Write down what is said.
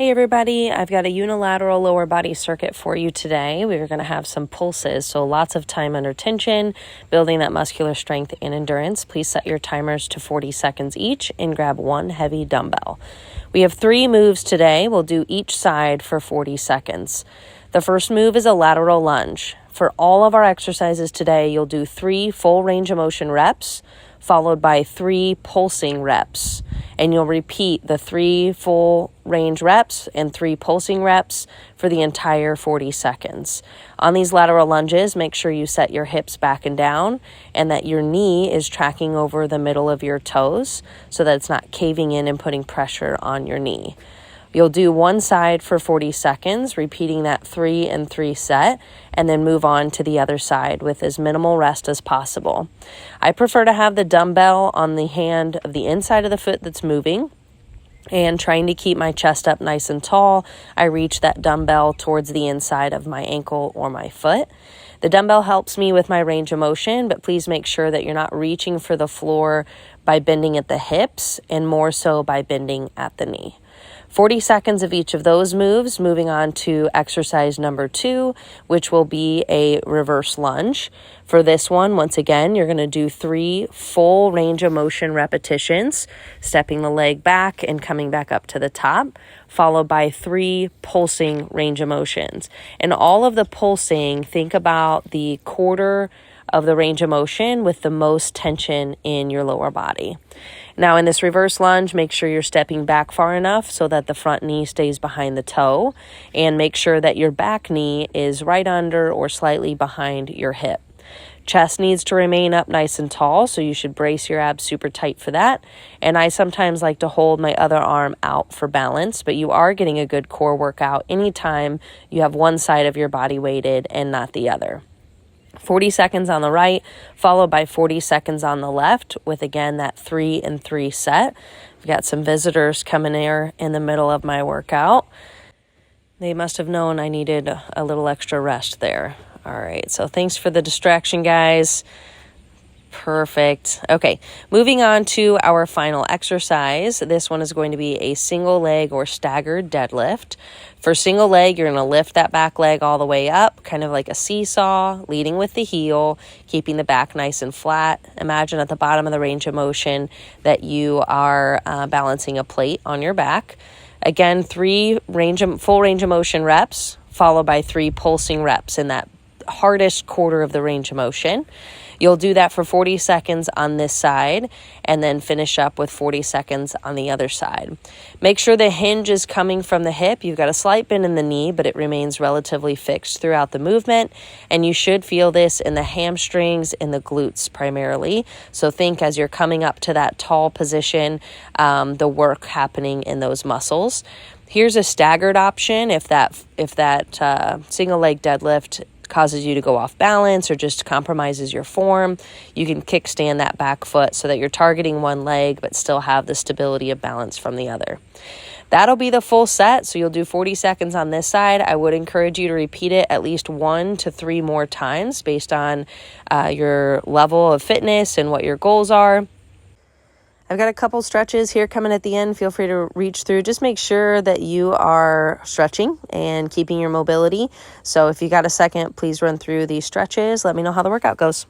Hey everybody, I've got a unilateral lower body circuit for you today. We're going to have some pulses, so lots of time under tension, building that muscular strength and endurance. Please set your timers to 40 seconds each and grab one heavy dumbbell. We have 3 moves today. We'll do each side for 40 seconds. The first move is a lateral lunge. For all of our exercises today, you'll do 3 full range of motion reps, followed by 3 pulsing reps. And you'll repeat the 3 full range reps and 3 pulsing reps for the entire 40 seconds. On these lateral lunges, make sure you set your hips back and down and that your knee is tracking over the middle of your toes so that it's not caving in and putting pressure on your knee. You'll do one side for 40 seconds, repeating that 3 and 3 set, and then move on to the other side with as minimal rest as possible. I prefer to have the dumbbell on the hand of the inside of the foot that's moving, and trying to keep my chest up nice and tall. I reach that dumbbell towards the inside of my ankle or my foot. The dumbbell helps me with my range of motion, but please make sure that you're not reaching for the floor by bending at the hips and more so by bending at the knee. 40 seconds of each of those moves, moving on to exercise number 2, which will be a reverse lunge. For this one, once again, you're going to do 3 full range of motion repetitions, stepping the leg back and coming back up to the top, followed by 3 pulsing range of motions. And all of the pulsing, think about the quarter of the range of motion with the most tension in your lower body. Now in this reverse lunge, make sure you're stepping back far enough so that the front knee stays behind the toe, and make sure that your back knee is right under or slightly behind your hip. Chest needs to remain up nice and tall, so you should brace your abs super tight for that. And I sometimes like to hold my other arm out for balance, but you are getting a good core workout anytime you have one side of your body weighted and not the other. 40 seconds on the right, followed by 40 seconds on the left with, again, that 3 and 3 set. I've got some visitors coming here in the middle of my workout. They must have known I needed a little extra rest there. All right, so thanks for the distraction, guys. Perfect. Okay, moving on to our final exercise. This one is going to be a single leg or staggered deadlift. For single leg, you're going to lift that back leg all the way up, kind of like a seesaw, leading with the heel, keeping the back nice and flat. Imagine at the bottom of the range of motion that you are balancing a plate on your back. Again, 3 full range of motion reps, followed by 3 pulsing reps in that hardest quarter of the range of motion. You'll do that for 40 seconds on this side and then finish up with 40 seconds on the other side. Make sure the hinge is coming from the hip. You've got a slight bend in the knee, but it remains relatively fixed throughout the movement. And you should feel this in the hamstrings and the glutes primarily. So think as you're coming up to that tall position, the work happening in those muscles. Here's a staggered option if that single leg deadlift causes you to go off balance or just compromises your form. You can kickstand that back foot so that you're targeting one leg but still have the stability of balance from the other. That'll be the full set, so you'll do 40 seconds on this side. I would encourage you to repeat it at least 1 to 3 more times based on your level of fitness and what your goals are. I've got a couple stretches here coming at the end. Feel free to reach through. Just make sure that you are stretching and keeping your mobility. So if you got a second, please run through these stretches. Let me know how the workout goes.